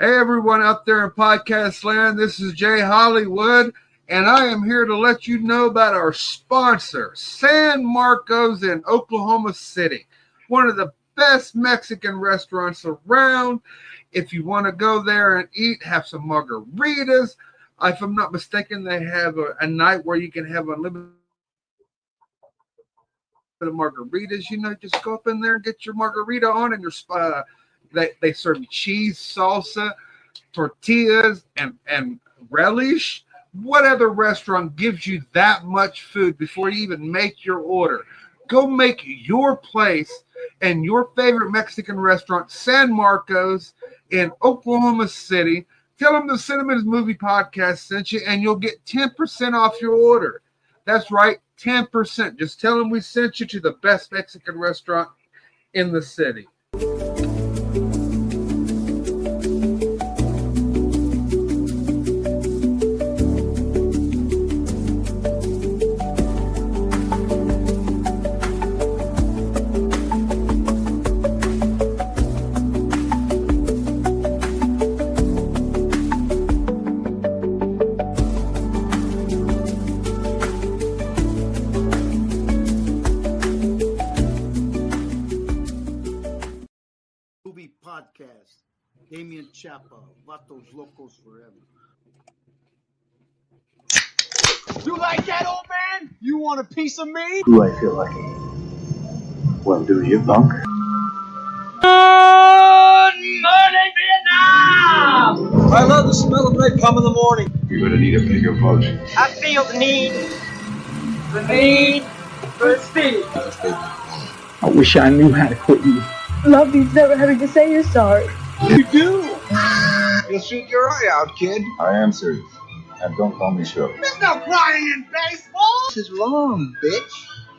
Hey, everyone out there in podcast land, this is Jay Hollywood, and I am here to let you know about our sponsor, San Marcos in Oklahoma City, one of the best Mexican restaurants around. If you want to go there and eat, have some margaritas. If I'm not mistaken, they have a night where you can have unlimited margaritas. Just go up in there and get your margarita on, and your they serve cheese, salsa, tortillas, and relish. What other restaurant gives you that much food before you even make your order? Go make your place and your favorite Mexican restaurant, San Marcos in Oklahoma City. Tell them the Cine-Men Movie Podcast sent you, and you'll get 10% off your order. That's right, 10%. Just tell them we sent you to the best Mexican restaurant in the city. Podcast. Damien Chapa, Vatos Locos Forever. You like that, old man? You want a piece of me? Do I feel lucky? Well, do you, punk? Good morning, Vietnam! I love the smell of napalm in the morning. You're gonna need a bigger boat. I feel the need for speed. I wish I knew how to quit you. Love means never having to say you're sorry. You do? You'll shoot your eye out, kid. I am serious. And don't call me Shirley. There's no crying in baseball. This is wrong, bitch.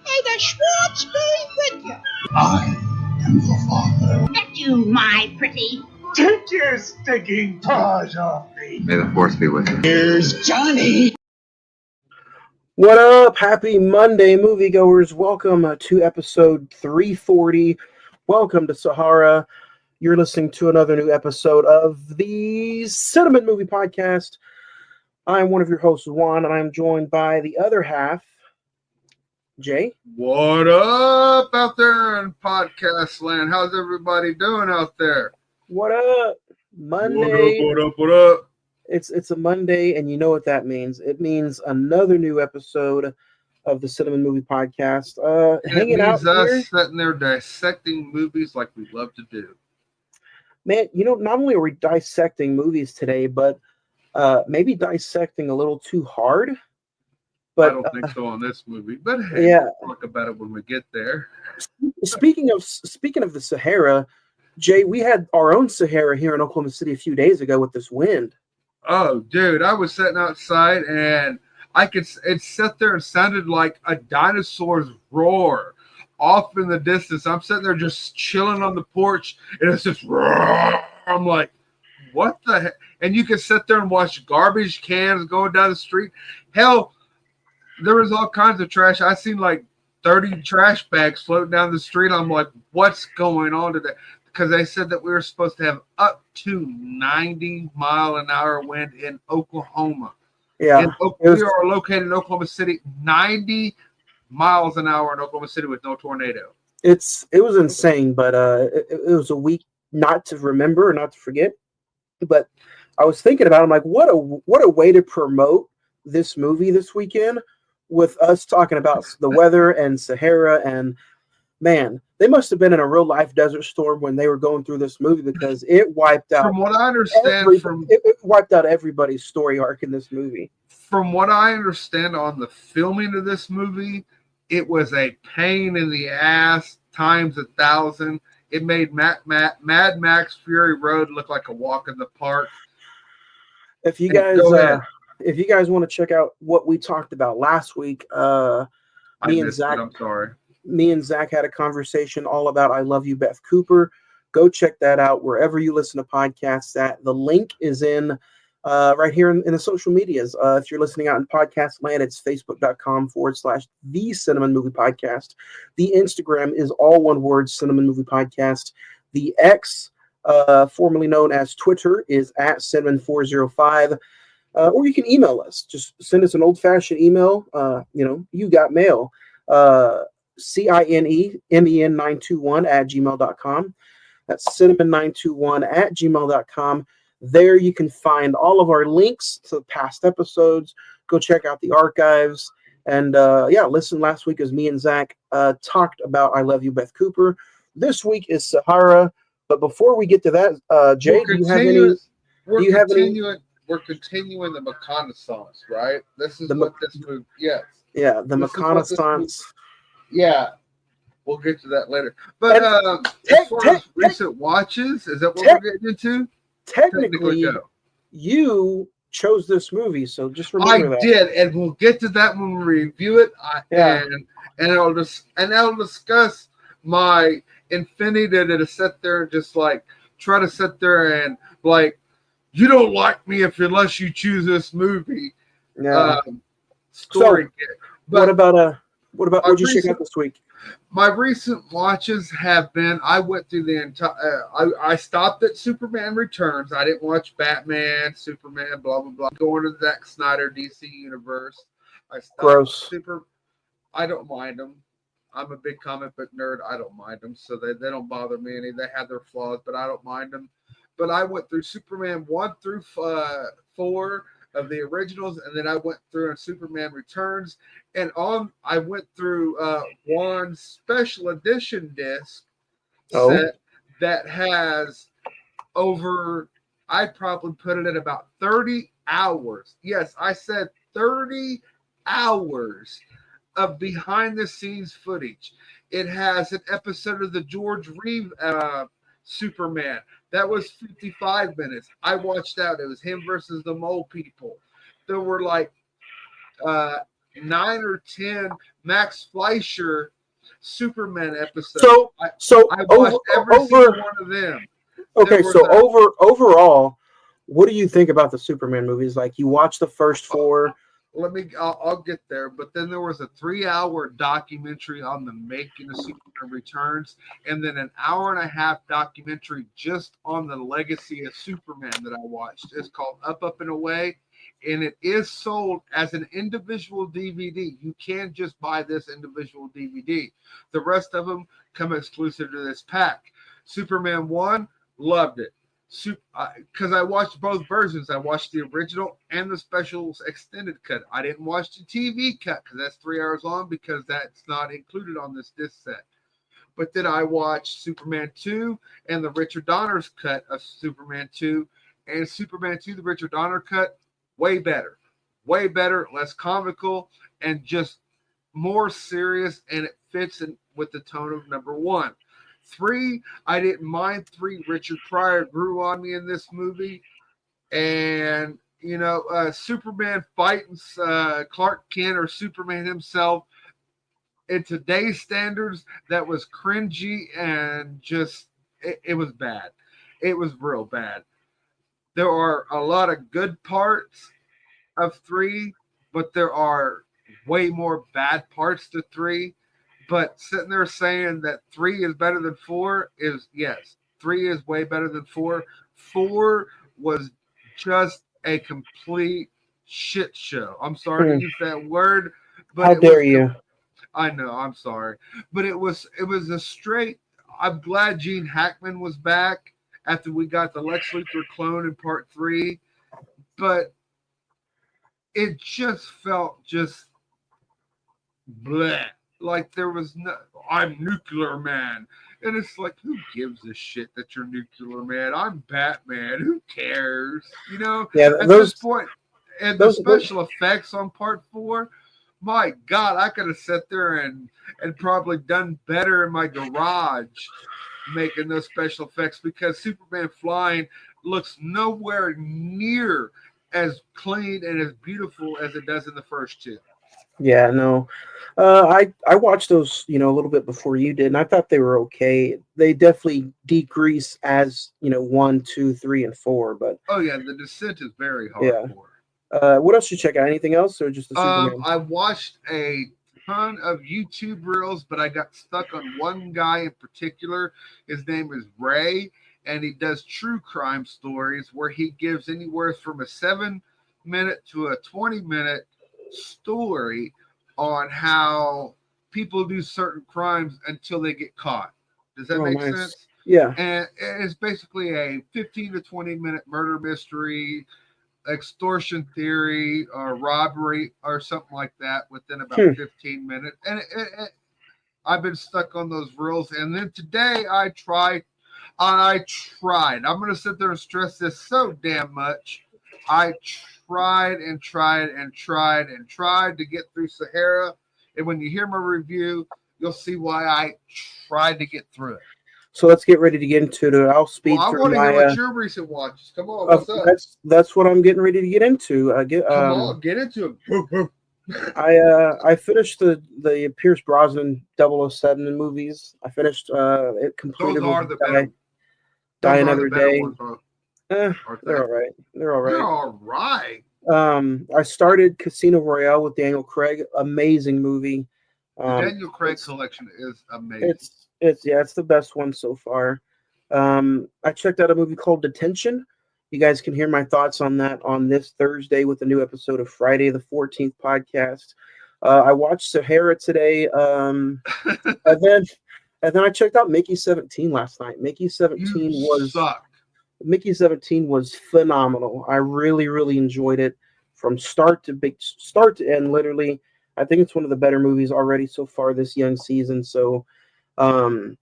Hey, the Schwartz be with you. I am the father. At you, my pretty. Take your stinking paws off me. May the force be with you. Here's Johnny. What up? Happy Monday, moviegoers. Welcome to episode 340. Welcome to Sahara. You're listening to another new episode of the Cine-Men Movie Podcast. I'm one of your hosts, Juan, and I'm joined by the other half, Jay. What up out there in podcast land? How's everybody doing out there? What up? Monday. What up? It's a Monday, and you know what that means. It means another new episode of the Cine-Men Movie Podcast. Hanging out us here. sitting there dissecting movies like we love to do. Man, not only are we dissecting movies today, but maybe dissecting a little too hard. But I don't think so on this movie. But hey, yeah, we'll talk about it when we get there. Speaking of the Sahara, Jay, we had our own Sahara here in Oklahoma City a few days ago with this wind. Oh, dude, I was sitting outside and it sat there and sounded like a dinosaur's roar off in the distance. I'm sitting there just chilling on the porch, and it's just roar. I'm like, what the heck? And you can sit there and watch garbage cans going down the street. Hell, there was all kinds of trash. I seen like 30 trash bags floating down the street. I'm like, what's going on today? Because they said that we were supposed to have up to 90-mile-an-hour wind in Oklahoma. Yeah, we are located in Oklahoma City, 90 miles an hour in Oklahoma City with no tornado. It was insane, but it was a week not to remember or not to forget. But I was thinking about it, I'm like, what a way to promote this movie this weekend with us talking about the weather and Sahara. And man, they must have been in a real life desert storm when they were going through this movie, because it wiped out. From what I understand, it wiped out everybody's story arc in this movie. From what I understand on the filming of this movie, it was a pain in the ass times 1,000. It made Mad Max Fury Road look like a walk in the park. If you guys want to check out what we talked about last week, me and Zach had a conversation all about I Love You, Beth Cooper. Go check that out wherever you listen to podcasts at. The link is in right here in the social medias. If you're listening out in podcast land, it's facebook.com/the Cine-Men Movie Podcast. The Instagram is all one word, Cine-Men Movie Podcast. The X, formerly known as Twitter, is at Cine-Men405. Or you can email us. Just send us an old-fashioned email. You got mail. CINEMEN921 at gmail.com. That's Cine-Men921 at gmail.com. There you can find all of our links to past episodes. Go check out the archives. And listen last week as me and Zach talked about I Love You, Beth Cooper. This week is Sahara. But before we get to that, Jay, do you have any? We're continuing the reconnaissance, right? This is what this movie. Yes. Yeah, the reconnaissance. Yeah, we'll get to that later. But as far as recent watches, is that what we're getting into? Technically, you chose this movie, so just remember that. I did, and we'll get to that when we review it. And I'll discuss my infinity to sit there and just like try to sit there and like, you don't like me unless you choose this movie. Yeah. Story. So, what about what you check out this week? My recent watches have been, I went through the entire, I stopped at Superman Returns. I didn't watch Batman, Superman, blah, blah, blah. Going to the Zack Snyder DC universe. I stopped. Gross. I don't mind them. I'm a big comic book nerd. I don't mind them. So they don't bother me any. They have their flaws, but I don't mind them. But I went through Superman 1 through 4 of the originals, and then I went through Superman Returns, and I went through one special edition disc set that has over, I'd probably put it at about 30 hours. Yes, I said 30 hours of behind the scenes footage. It has an episode of the George Reeve Superman. That was 55 minutes. I watched that. It was him versus the Mole People. There were like 9 or 10 Max Fleischer Superman episodes. So I watched every single one of them. Okay, so overall, what do you think about the Superman movies? Like, you watched the first 4. I'll get there, but then there was a 3-hour documentary on the making of Superman Returns, and then an 1.5-hour documentary just on the legacy of Superman that I watched. It's called Up and Away, and it is sold as an individual DVD. You can just buy this individual DVD. The rest of them come exclusive to this pack. Superman 1, loved it. Because I watched both versions. I watched the original and the special extended cut. I didn't watch the TV cut because that's 3 hours long, because that's not included on this disc set. But then I watched Superman 2 and the Richard Donner's cut of Superman 2. And Superman 2, the Richard Donner cut, way better. Way better, less comical, and just more serious, and it fits in with the tone of number 1. 3, I didn't mind 3. Richard Pryor grew on me in this movie. And, Superman fighting Clark Kent or Superman himself, in today's standards, that was cringy and just, it was bad. It was real bad. There are a lot of good parts of 3, but there are way more bad parts to 3. But sitting there saying that 3 is better than 4 is, yes, 3 is way better than 4. 4 was just a complete shit show. I'm sorry to use that word, but how dare you? I know, I'm sorry, but it was a straight. I'm glad Gene Hackman was back after we got the Lex Luthor clone in part 3, but it just felt just bleh. Like there was no, I'm Nuclear Man. And it's like, who gives a shit that you're Nuclear Man? I'm Batman. Who cares? Yeah, at this point, and the special effects on part 4, my God, I could have sat there and probably done better in my garage making those special effects, because Superman flying looks nowhere near as clean and as beautiful as it does in the first 2. Yeah, no. I watched those, a little bit before you did, and I thought they were okay. They definitely decrease as, 1, 2, 3, and 4. But oh yeah, the descent is very hardcore. Yeah. What else did you check out? Anything else, or just the Superman? I watched a ton of YouTube reels, but I got stuck on one guy in particular. His name is Ray, and he does true crime stories where he gives anywhere from a 7-minute to a 20-minute story on how people do certain crimes until they get caught. Does that make sense? Yeah. And it's basically a 15 to 20-minute murder mystery, extortion theory, or robbery, or something like that within about 15 minutes. And I've been stuck on those reels. And then today I tried. I'm going to sit there and stress this so damn much. I tried to get through Sahara. And when you hear my review, you'll see why I tried to get through it. So let's get ready to get into it. I'll speed through I want to hear what your recent watches. Come on, what's up? That's what I'm getting ready to get into. Come on, get into it. I finished the Pierce Brosnan 007 movies. I finished it completed. Those are the better. Die Another Day. They're all right. They're all right. I started Casino Royale with Daniel Craig. Amazing movie. The Daniel Craig collection is amazing. It's the best one so far. I checked out a movie called Detention. You guys can hear my thoughts on that on this Thursday with a new episode of Friday the 14th podcast. I watched Sahara today. And then I checked out Mickey 17 last night. Mickey 17 was phenomenal. I really, really enjoyed it from start to end. Literally, I think it's one of the better movies already so far this young season. So, and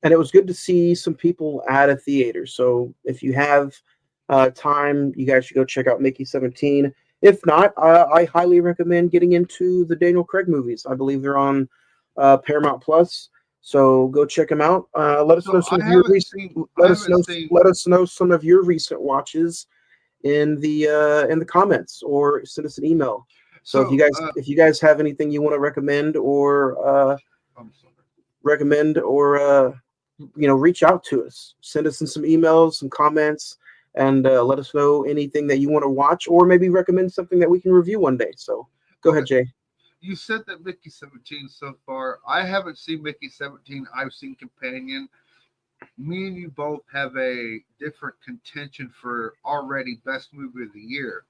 it was good to see some people at a theater. So if you have time, you guys should go check out Mickey 17. If not, I highly recommend getting into the Daniel Craig movies. I believe they're on Paramount Plus. So go check them out. Let us know some of your let us know some of your recent watches in the comments, or send us an email. So if you guys have anything you want to recommend or reach out to us. Send us in some emails, some comments, and let us know anything that you want to watch, or maybe recommend something that we can review one day. So go ahead, Jay. You said that Mickey 17 so far. I haven't seen Mickey 17. I've seen Companion. Me and you both have a different contention for already best movie of the year.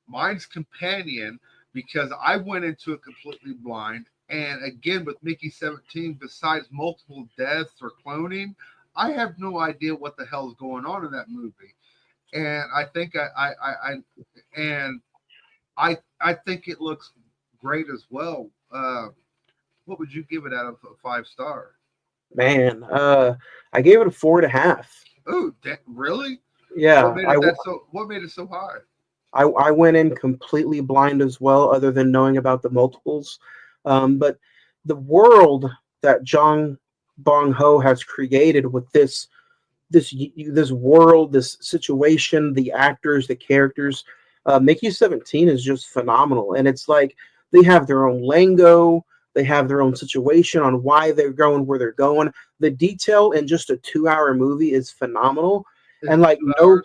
Mine's Companion, because I went into it completely blind. And again, with Mickey 17, besides multiple deaths or cloning, I have no idea what the hell is going on in that movie. And I think I think it looks great as well. What would you give it out of a 5-star? Man, I gave it a 4.5. Oh, really? Yeah. What made it so high? I went in completely blind as well, other than knowing about the multiples. But the world that Jong Bong-ho has created with this world, this situation, the actors, the characters, Mickey 17 is just phenomenal. And it's like they have their own lingo, they have their own situation on why they're going where they're going. The detail in just a 2-hour movie is phenomenal. And like no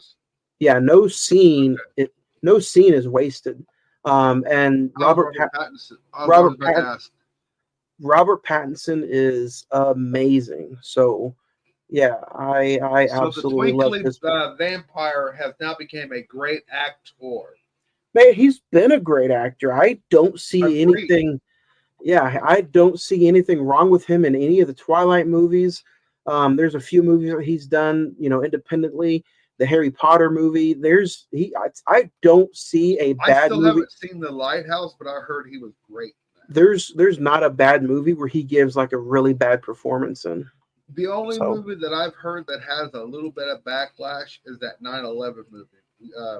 scene is wasted. And Robert Pattinson is amazing. So yeah, I absolutely love this. The vampire has now become a great actor. Man, he's been a great actor. I don't see anything. Yeah, I don't see anything wrong with him in any of the Twilight movies. There's a few movies that he's done, independently. The Harry Potter movie. I don't see a bad movie. I haven't seen The Lighthouse, but I heard he was great. There's not a bad movie where he gives like a really bad performance in. The only movie that I've heard that has a little bit of backlash is that 9/11 movie.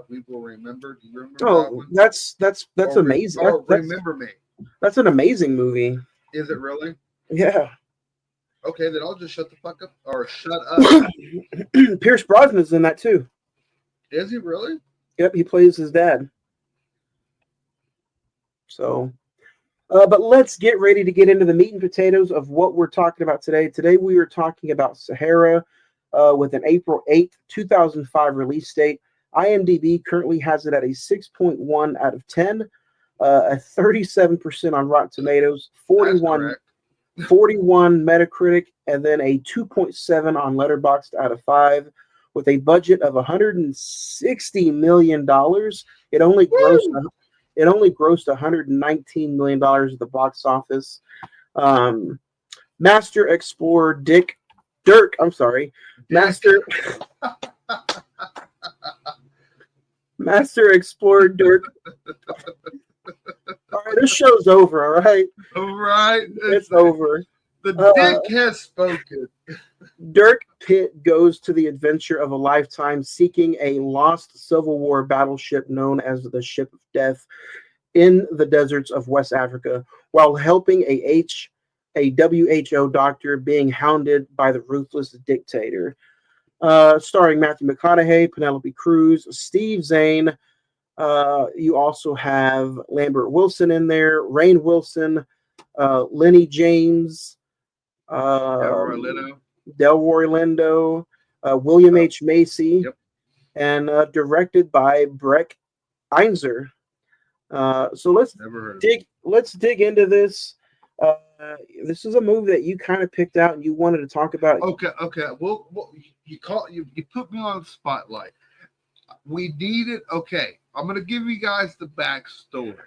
We Will Remember. Do you remember that one? That's amazing. Remember Me. That's an amazing movie. Is it really? Yeah. Okay, then I'll just shut the fuck up or shut up. Pierce Brosnan is in that too. Is he really? Yep, he plays his dad. So, but let's get ready to get into the meat and potatoes of what we're talking about today. Today we are talking about Sahara with an April 8th, 2005 release date. IMDb currently has it at a 6.1 out of 10. a 37% on Rotten Tomatoes, 41 correct. 41 Metacritic, and then a 2.7 on Letterboxd out of 5, with a budget of $160 million. It only grossed $119 million at the box office. Master Explorer Dirk. I'm sorry, Master Explorer Dirk. All right, this show's over. All right. All right. It's over. The dick has spoken. Dirk Pitt goes to the adventure of a lifetime, seeking a lost Civil War battleship known as the Ship of Death in the deserts of West Africa, while helping a WHO doctor being hounded by the ruthless dictator. Starring Matthew McConaughey, Penelope Cruz, Steve Zahn. You also have Lambert Wilson in there, Rainn Wilson, Lenny James, Delroy Lindo, William H. Macy, and directed by Breck Einzer. So let's dig into this. This is a movie that you kind of picked out and you wanted to talk about. Okay. Well, you put me on the spotlight. We needed. Okay, I'm gonna give you guys the backstory.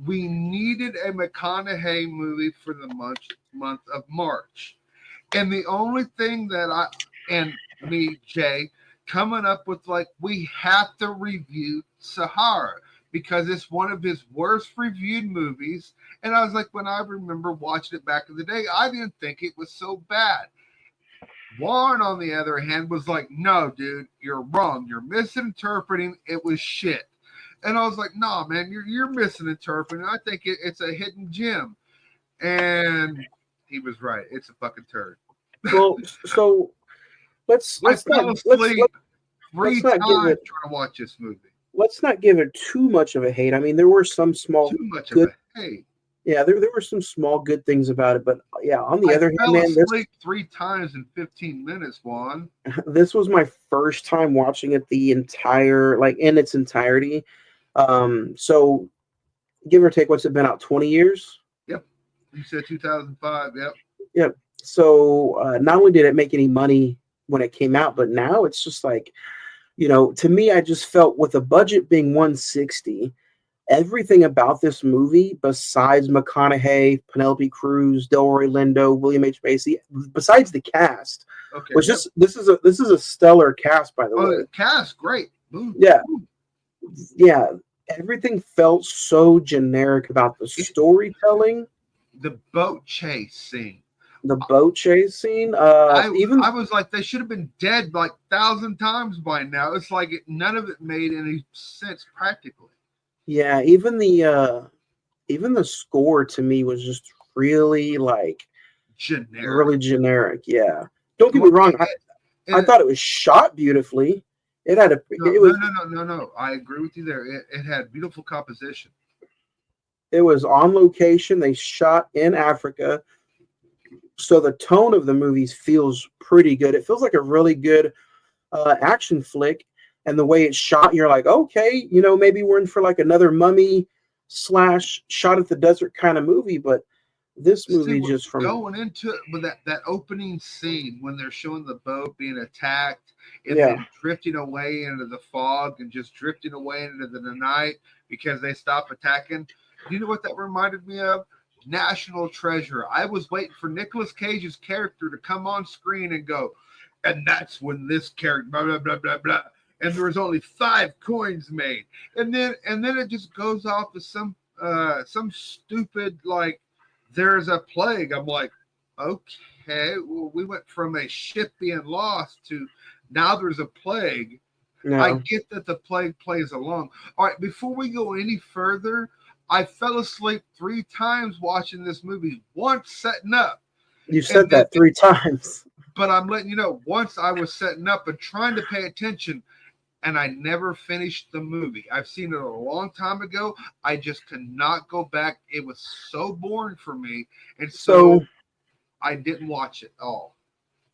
We needed a McConaughey movie for the month of March. And the only thing that Jay, coming up with, like, we have to review Sahara because it's one of his worst reviewed movies. And I was like, when I remember watching it back in the day, I didn't think it was so bad. Warren, on the other hand, was like, no, dude, you're wrong. You're misinterpreting. It was shit. And I was like, nah, man, you're misinterpreting. I think it's a hidden gem. And he was right. It's a fucking turd. Well, so let's three times trying to watch this movie. Let's not give it too much of a hate. I mean, there were some small of a hate. Yeah, there were some small good things about it, but yeah, on the other hand, man, this 3 times in 15 minutes, Juan. This was my first time watching it in its entirety. So give or take, what's it been out? 20 years? Yep. You said 2005. Yep. Yep. So not only did it make any money when it came out, but now it's just like, to me, I just felt with the budget being $160, everything about this movie, besides McConaughey, Penelope Cruz, Delroy Lindo, William H. Macy, besides the cast, this is a stellar cast, by the way. The cast, great. Boom. Yeah. Yeah. Everything felt so generic about the storytelling. The boat chase scene. I was like, they should have been dead like 1,000 times by now. It's like none of it made any sense practically. Yeah, even the score to me was just really generic. Really generic. Yeah. Don't get me wrong. I thought it was shot beautifully. It had No. I agree with you there. It had beautiful composition. It was on location. They shot in Africa. So the tone of the movies feels pretty good. It feels like a really good action flick. And the way it's shot, you're like, okay, maybe we're in for like another Mummy / shot at the desert kind of movie. But this movie going into it with that opening scene when they're showing the boat being attacked and then drifting away into the fog and just drifting away into the night because they stop attacking. You know what that reminded me of? National Treasure. I was waiting for Nicolas Cage's character to come on screen and go, and that's when this character blah blah blah blah blah. And there was only 5 coins made, and then it just goes off to some stupid like there's a plague. I'm like, okay, well, we went from a ship being lost to now there's a plague. No. I get that the plague plays along. All right, before we go any further, I fell asleep 3 times watching this movie. Once setting up. You said that 3 times. But I'm letting you know, once I was setting up and trying to pay attention, and I never finished the movie. I've seen it a long time ago. I just could not go back. It was so boring for me. And so I didn't watch it all.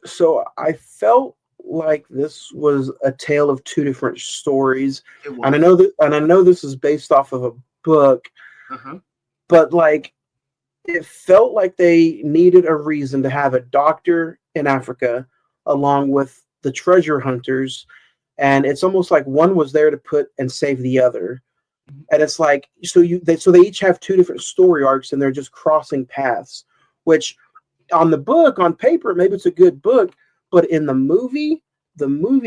So I felt like this was a tale of 2 different stories. And I know this is based off of a book. But like, it felt like they needed a reason to have a doctor in Africa along with the treasure hunters, and it's almost like one was there to put and save the other. And it's like, so they each have two different story arcs, and they're just crossing paths, which on the book, on paper, maybe it's a good book, but in the movie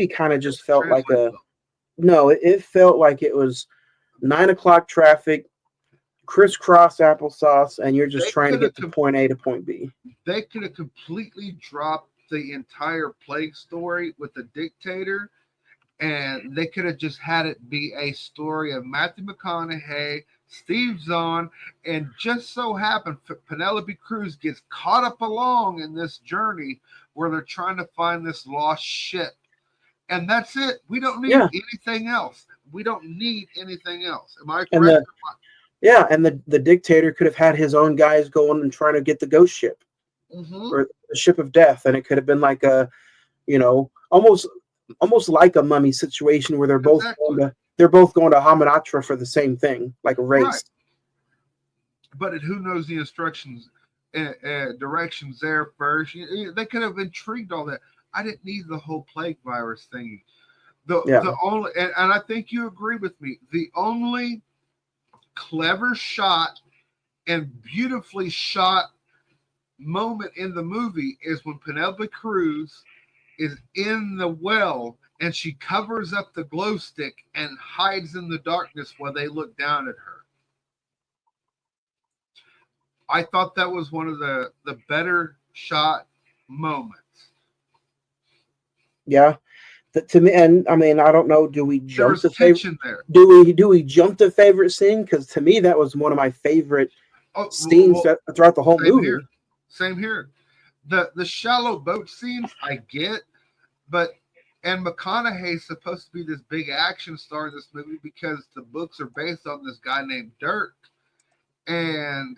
kind of just felt like it felt like it was 9 o'clock traffic, crisscross applesauce, and you're just trying to get to point A to point B. They could have completely dropped the entire plague story with the dictator, and they could have just had it be a story of Matthew McConaughey, Steve Zahn, and just so happened Penelope Cruz gets caught up along in this journey where they're trying to find this lost ship. And that's it. We don't need anything else. We don't need anything else. Am I correct? And the dictator could have had his own guys going and trying to get the ghost ship or the ship of death. And it could have been like a, almost like a Mummy situation where they're both going to Hamunaptra for the same thing, like a race. Right. But who knows the instructions, directions there first? They could have intrigued all that. I didn't need the whole plague virus thingy. The only, and I think you agree with me, the only clever shot and beautifully shot moment in the movie is when Penelope Cruz is in the well and she covers up the glow stick and hides in the darkness while they look down at her. I thought that was one of the better shot moments. Yeah. To me, and I mean, I don't know. Do we jump to favorite? There. Do we jump to favorite scene? Because to me, that was one of my favorite scenes throughout the whole movie. Same here. The shallow boat scenes I get, and McConaughey's supposed to be this big action star in this movie because the books are based on this guy named Dirk, and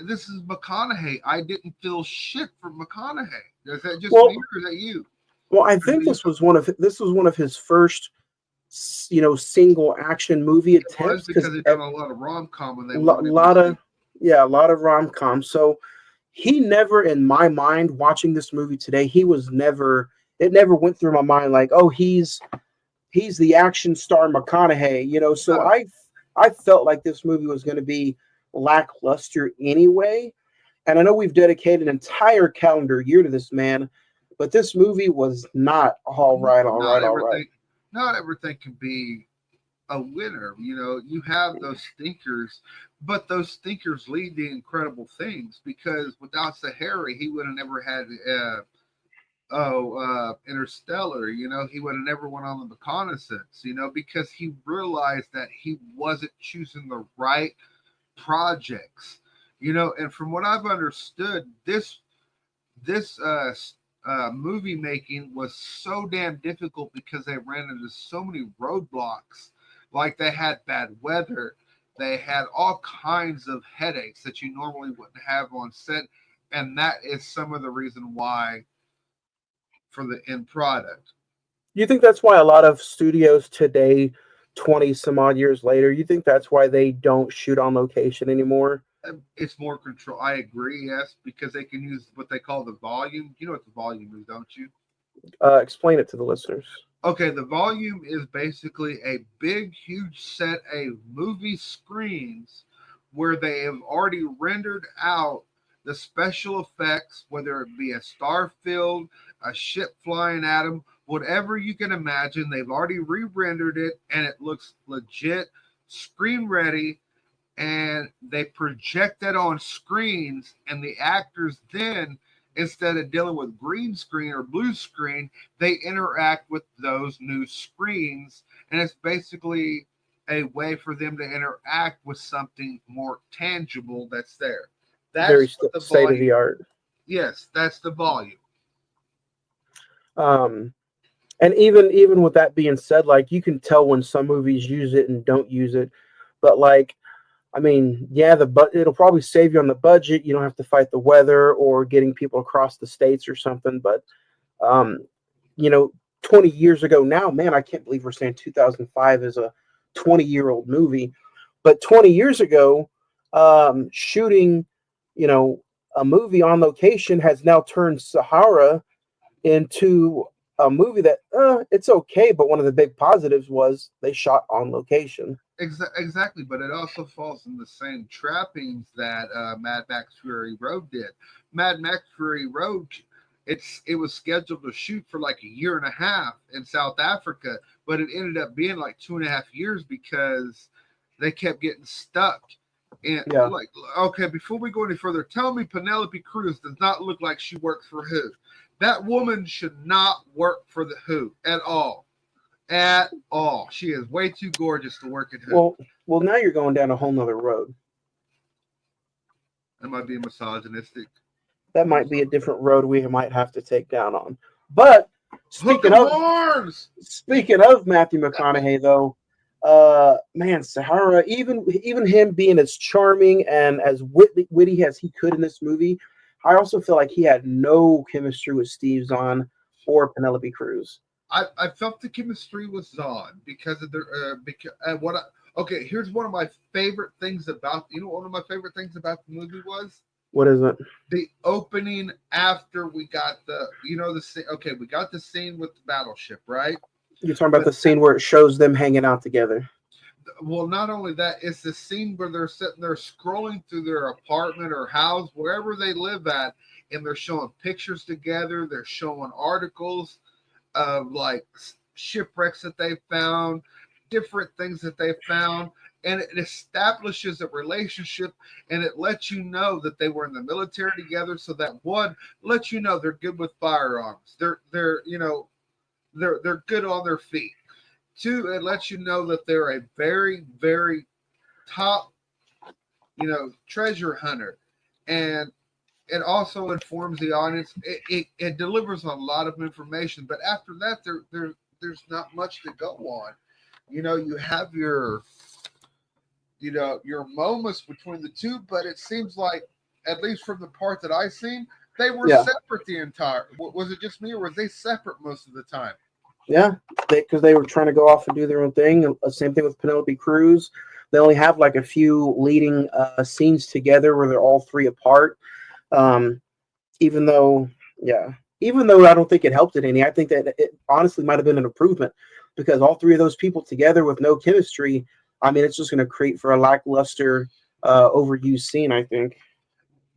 this is McConaughey. I didn't feel shit for McConaughey. Is that just me or is that you? Well, I think this was one of his first, single action movie attempts because they've done a lot of rom-com when they a lot of rom-com. So he never, in my mind, watching this movie today, it never went through my mind like, oh, he's the action star McConaughey, So I felt like this movie was going to be lackluster anyway. And I know we've dedicated an entire calendar year to this man, but this movie was not all right. Not everything can be a winner. You have those stinkers, but those stinkers lead to incredible things, because without Sahara, he would have never had Interstellar. He would have never went on the reconnaissance, because he realized that he wasn't choosing the right projects. And from what I've understood, this movie making was so damn difficult because they ran into so many roadblocks. Like they had bad weather, they had all kinds of headaches that you normally wouldn't have on set, and that is some of the reason why for the end product. You think that's why a lot of studios today, 20 some odd years later, you think that's why they don't shoot on location anymore? It's more control. I agree, yes, because they can use what they call the volume. You know what the volume is, don't you? Explain it to the listeners. Okay, the volume is basically a big, huge set of movie screens where they have already rendered out the special effects, whether it be a star field, a ship flying at them, whatever you can imagine. They've already re-rendered it, and it looks legit, screen ready. And they project that on screens, and the actors then, instead of dealing with green screen or blue screen, they interact with those new screens. And it's basically a way for them to interact with something more tangible that's there. That's very state of the art. Yes, that's the volume. And even with that being said, like, you can tell when some movies use it and don't use it, but like, I mean, yeah, it'll probably save you on the budget. You don't have to fight the weather or getting people across the states or something. But, 20 years ago now, man, I can't believe we're saying 2005 is a 20-year-old movie. But 20 years ago, shooting, a movie on location has now turned Sahara into a movie that it's okay, but one of the big positives was they shot on location. Exactly, but it also falls in the same trappings that Mad Max Fury Road did. Mad Max Fury Road, it was scheduled to shoot for like a year and a half in South Africa, but it ended up being like 2.5 years because they kept getting stuck. And like, okay, before we go any further, tell me Penelope Cruz does not look like she works for who? That woman should not work for the Who at all. At all. She is way too gorgeous to work at Who. Well, now you're going down a whole nother road. Am I being misogynistic? That might be a different road we might have to take down on. But speaking of Matthew McConaughey, though, man, Sahara, even him being as charming and as witty as he could in this movie, I also feel like he had no chemistry with Steve Zahn or Penelope Cruz. I felt the chemistry was on because of their okay. Here's one of my favorite things about one of my favorite things about the movie was. What is it? The opening after we got we got the scene with the battleship, right? You're talking about the scene where it shows them hanging out together. Well, not only that, it's the scene where they're sitting there scrolling through their apartment or house, wherever they live at, and they're showing pictures together. They're showing articles of like shipwrecks that they found, different things that they found, and it establishes a relationship, and it lets you know that they were in the military together. So that one lets you know they're good with firearms. They're good on their feet. Two, it lets you know that they're a very, very top, treasure hunter. And it also informs the audience. It delivers a lot of information. But after that, there's not much to go on. You have your moments between the two, but it seems like, at least from the part that I seen, they were separate the entire. Was it just me, or was they separate most of the time? Yeah, because they were trying to go off and do their own thing. Same thing with Penelope Cruz. They only have like a few leading scenes together where they're all three apart. Even though I don't think it helped it any. I think that it honestly might have been an improvement because all three of those people together with no chemistry, I mean, it's just going to create for a lackluster, overused scene, I think.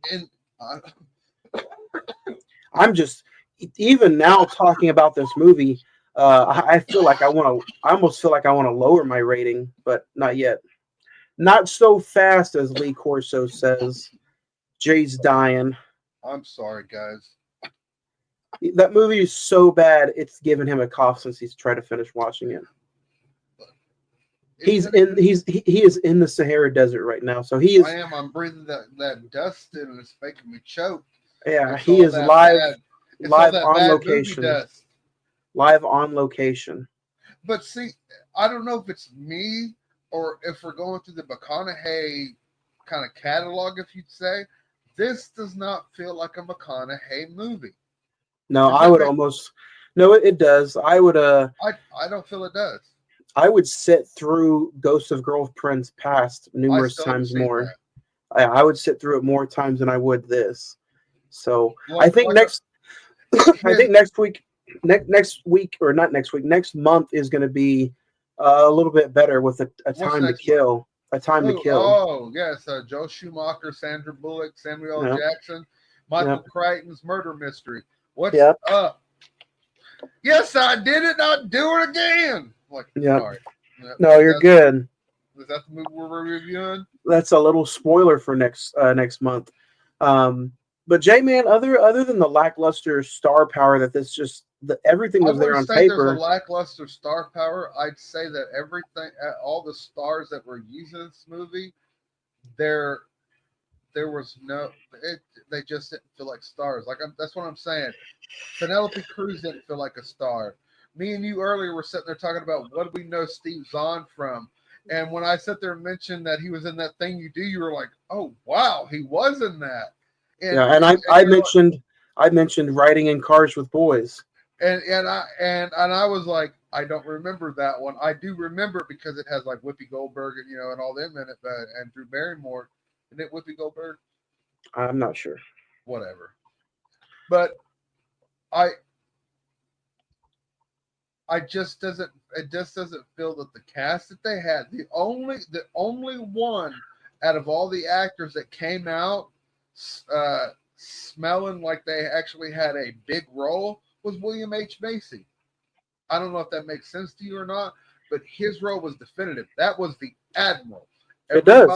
And I'm just, even now talking about this movie, I almost feel like I want to lower my rating, but not yet. Not so fast, as Lee Corso says. Jay's dying. I'm sorry, guys. That movie is so bad, it's given him a cough since he's tried to finish watching it. He is in the Sahara Desert right now, so he is. I'm breathing that dust in, and it's making me choke. Yeah, he is live on location. Live on location. But see, I don't know if it's me or if we're going through the McConaughey kind of catalog, if you'd say. This does not feel like a McConaughey movie. No, I would almost. No, it does. I would. I don't feel it does. I would sit through Ghosts of Girlfriends Past numerous times more. I would sit through it more times than I would this. So I think next week, or not next week, next month is going to be a little bit better with a time to kill. A Time to Kill. Oh, yes. Joe Schumacher, Sandra Bullock, Samuel L. Jackson, Michael Crichton's Murder Mystery. What's up? Yes, I did it. I'll do it again. Sorry. No, you're good. Is that the movie we're reviewing? That's a little spoiler for next month. But J-Man, other than the lackluster star power that this just everything was there on paper. There's a lackluster star power. I'd say that everything, all the stars that were used in this movie, there was no. They just didn't feel like stars. That's what I'm saying. Penelope Cruz didn't feel like a star. Me and you earlier were sitting there talking about what do we know Steve Zahn from, and when I sat there and mentioned that he was in That Thing You Do, you were like, "Oh wow, he was in that." And I mentioned riding in cars with boys. And I was like, I don't remember that one. I do remember it because it has like Whoopi Goldberg and and all them in it, and Drew Barrymore. Isn't it Whoopi Goldberg? I'm not sure. Whatever. But I just doesn't it just doesn't feel that the cast that they had, the only one out of all the actors that came out smelling like they actually had a big role was William H. Macy. I don't know if that makes sense to you or not, but his role was definitive. That was the Admiral. It does.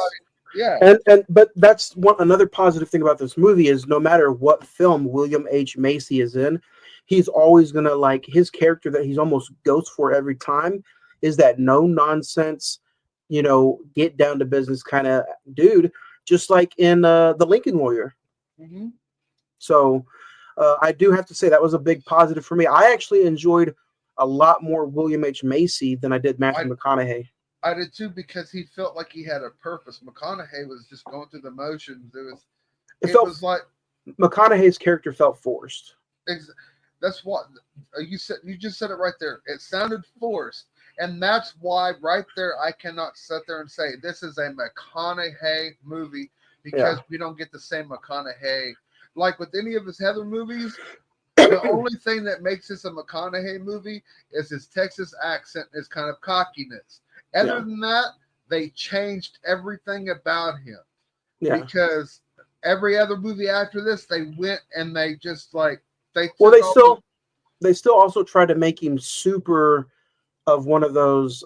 Yeah. But that's another positive thing about this movie is no matter what film William H. Macy is in, he's always gonna, like, his character that he's almost goes for every time is that no nonsense, get down to business kind of dude, just like in the Lincoln Lawyer. Mm-hmm. So I do have to say that was a big positive for me. I actually enjoyed a lot more William H. Macy than I did Matthew McConaughey. I did too, because he felt like he had a purpose. McConaughey was just going through the motions. It was like McConaughey's character felt forced. That's what you said. You just said it right there. It sounded forced, and that's why right there I cannot sit there and say this is a McConaughey movie, because we don't get the same McConaughey like with any of his Heather movies. The only thing that makes this a McConaughey movie is his Texas accent, his kind of cockiness. Other than that, they changed everything about him. Yeah. Because every other movie after this, they went and they just like they still also tried to make him super of one of those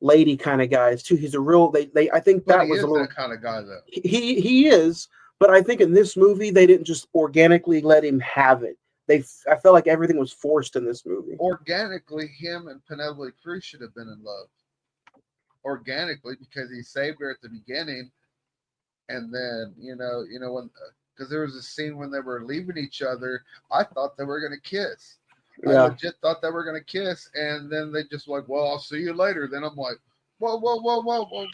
lady kind of guys too. He's a real I think that was a little that kind of guy though. He is, but I think in this movie they didn't just organically let him have it. I felt like everything was forced in this movie. Organically, him and Penelope Cruz should have been in love. Organically, because he saved her at the beginning, and then when because there was a scene when they were leaving each other, I thought they were going to kiss. I legit thought they were going to kiss, and then they just like, well, I'll see you later. Then I'm like, whoa.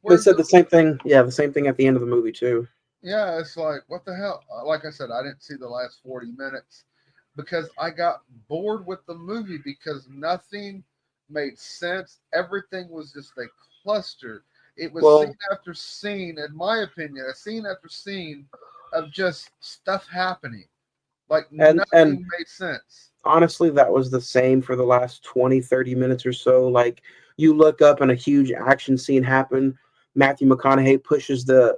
They said the same thing. Yeah, the same thing at the end of the movie too. Yeah, it's like, what the hell? Like I said, I didn't see the last 40 minutes because I got bored with the movie because nothing made sense. Everything was just a cluster. It was scene after scene, in my opinion, a scene after scene of just stuff happening. Like nothing made sense. Honestly, that was the same for the last 20, 30 minutes or so. Like you look up and a huge action scene happened. Matthew McConaughey pushes the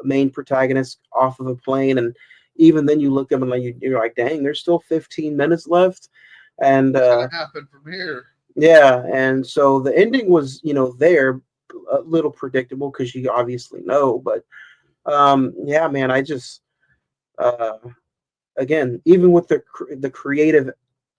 main protagonist off of a plane, and even then you look up and you're like, dang, there's still 15 minutes left. And what's gonna happen from here? Yeah, and so the ending was, there a little predictable because you obviously know, but yeah, man, I just again, even with the creative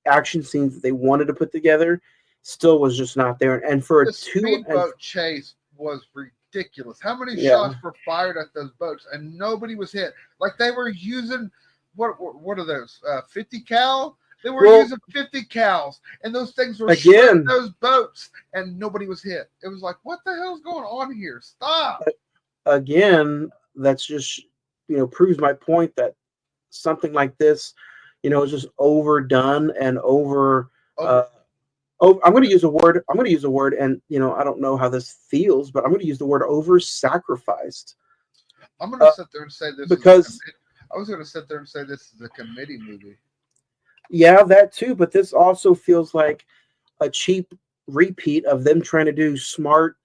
action scenes that they wanted to put together, still was just not there. And for the speedboat chase was ridiculous. How many shots were fired at those boats and nobody was hit? Like they were using what are those 50 cal? They were using 50 cals, and those things were shooting those boats, and nobody was hit. It was like, what the hell's going on here? Stop. Again, that's just proves my point that something like this, is just overdone and over. I'm going to use a word. And I don't know how this feels, but I'm going to use the word over-sacrificed. I'm going to sit there and say this because I was going to sit there and say this is a committee movie. Yeah, that too. But this also feels like a cheap repeat of them trying to do smart,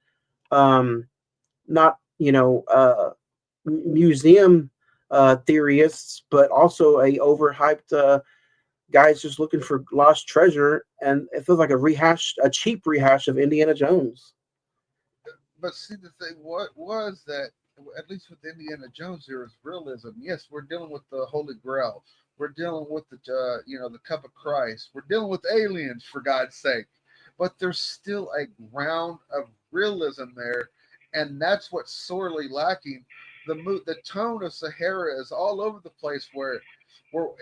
not museum theorists, but also a overhyped guys just looking for lost treasure, and it feels like a cheap rehash of Indiana Jones. But see, the thing what was that, at least with Indiana Jones, there is realism. Yes, we're dealing with the Holy Grail. We're dealing with the the cup of Christ. We're dealing with aliens, for God's sake. But there's still a ground of realism there, and that's what's sorely lacking. The tone of Sahara is all over the place. Where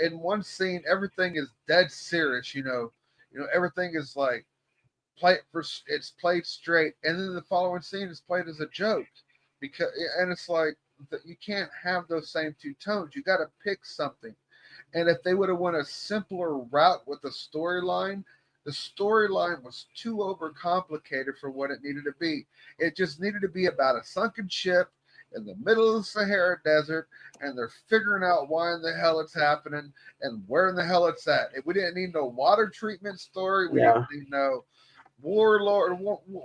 in one scene everything is dead serious. Everything is like it's played straight, and then the following scene is played as a joke. And it's like you can't have those same two tones. You got to pick something. And if they would have went a simpler route with the storyline, The storyline was too overcomplicated for what it needed to be. It just needed to be about a sunken ship in the middle of the Sahara Desert, and they're figuring out why in the hell it's happening and where in the hell it's at. We didn't need no water treatment story. We didn't need no warlord.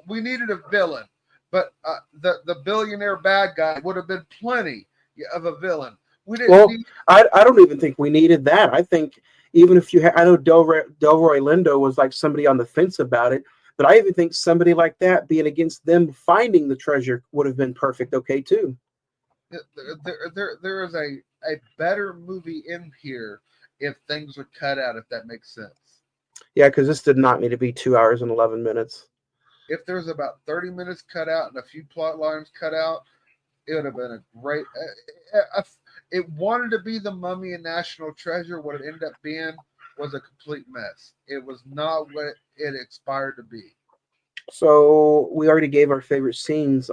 We needed a villain, but the billionaire bad guy would have been plenty of a villain. We didn't. I don't even think we needed that. I think even if I know Delroy Lindo was like somebody on the fence about it, but I even think somebody like that being against them finding the treasure would have been perfect. Okay, too. There is a better movie in here if things are cut out. If that makes sense. Yeah, because this did not need to be 2 hours and 11 minutes. If there's about 30 minutes cut out and a few plot lines cut out, it would have been a great. It wanted to be the Mummy and National Treasure. What it ended up being was a complete mess. It was not what it aspired to be. So we already gave our favorite scenes.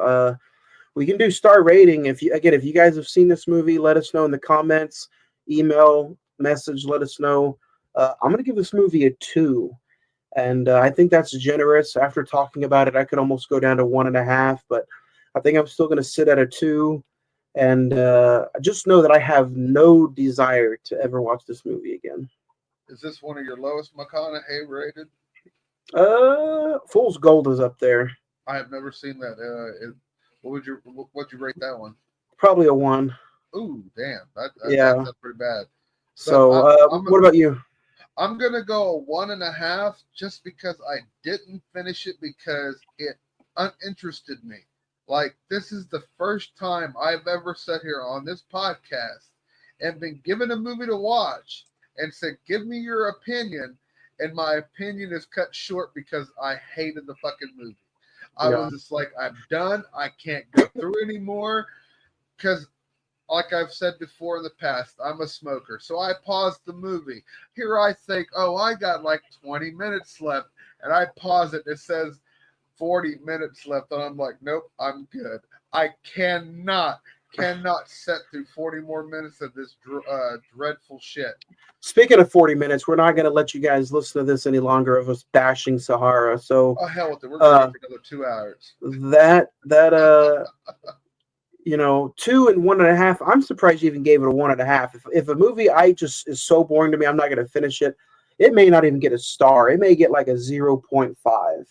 We can do star rating. If you guys have seen this movie, let us know in the comments, email, message, let us know. I'm going to give this movie a 2. And I think that's generous. After talking about it, I could almost go down to 1.5, but I think I'm still going to sit at a 2. And just know that I have no desire to ever watch this movie again. Is this one of your lowest McConaughey rated? Fool's Gold is up there. I have never seen that. What'd you rate that one? Probably a 1. Ooh, damn. That's pretty bad. So what about you? I'm gonna go a 1.5 just because I didn't finish it because it uninterested me. Like, this is the first time I've ever sat here on this podcast and been given a movie to watch and said, give me your opinion. And my opinion is cut short because I hated the fucking movie. I was just like, I'm done. I can't go through anymore. Because, like I've said before in the past, I'm a smoker. So I paused the movie. Here I think, oh, I got like 20 minutes left. And I pause it. It says 40 minutes left, and I'm like, nope, I'm good. I cannot sit through 40 more minutes of this dreadful shit. Speaking of 40 minutes, we're not going to let you guys listen to this any longer of us bashing Sahara. So, hell with it. We're going to go for another 2 hours. That 2 and 1.5. I'm surprised you even gave it a 1.5. If a movie is so boring to me, I'm not going to finish it. It may not even get a star. It may get like a 0.5.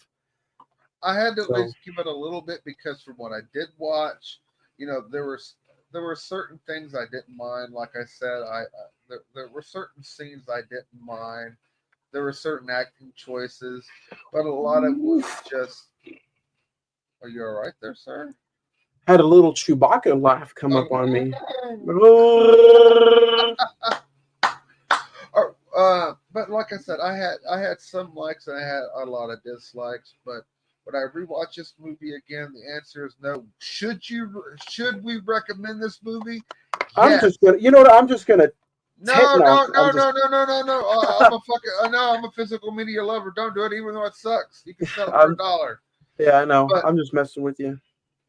I had to at least give it a little bit because from what I did watch, there were certain things I didn't mind. Like I said, there were certain scenes I didn't mind. There were certain acting choices, but a lot of it was just. Are you all right there, sir? Had a little Chewbacca laugh come up on me. But like I said, I had some likes and I had a lot of dislikes, but. Would I rewatch this movie again? The answer is no. Should we recommend this movie? Yes. I'm just gonna. You know what? I'm just gonna. No. I'm a physical media lover. Don't do it, even though it sucks. You can sell it for $1. Yeah, I know. I'm just messing with you.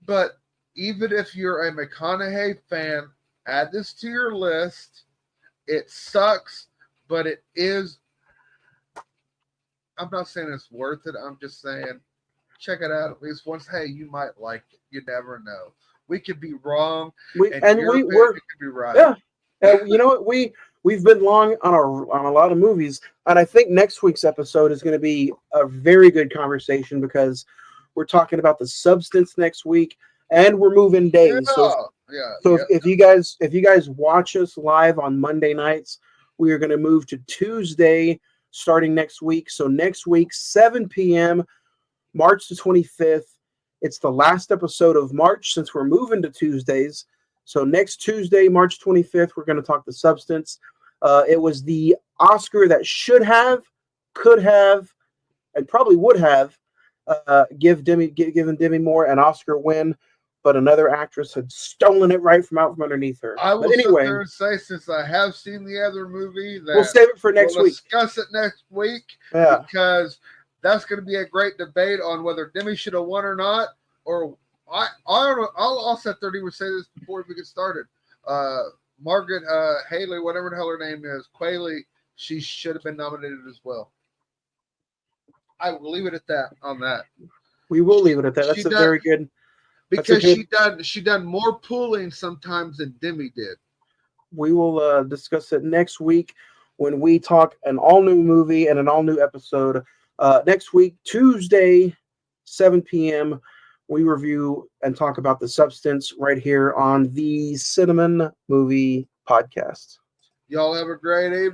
But even if you're a McConaughey fan, add this to your list. It sucks, but it is. I'm not saying it's worth it. I'm just saying. Check it out at least once. Hey, you might like it. You never know. We could be wrong, we're could be right. Yeah, and you know what? We've been long on a lot of movies, and I think next week's episode is going to be a very good conversation because we're talking about The Substance next week, and we're moving days. If you guys watch us live on Monday nights, we are going to move to Tuesday starting next week. So next week, 7 p.m. March the 25th. It's the last episode of March since we're moving to Tuesdays. So next Tuesday, March 25th, we're going to talk The Substance. It was the Oscar that should have, could have, and probably would have given Demi Moore an Oscar win, but another actress had stolen it right from out from underneath her. I will sit there and say, since I have seen the other movie, that we'll save it for next week. Discuss it next week because that's going to be a great debate on whether Demi should have won or not. Or I don't know. I'll sit there and even say this before we get started. Margaret Haley, whatever the hell her name is, Quayle, she should have been nominated as well. I will leave it at that. On that, we will leave it at that. That's very good. Because she done more pulling sometimes than Demi did. We will discuss it next week when we talk an all new movie and an all new episode. Next week, Tuesday, 7 p.m. We review and talk about The Substance right here on the Cine-Men Movie Podcast. Y'all have a great evening.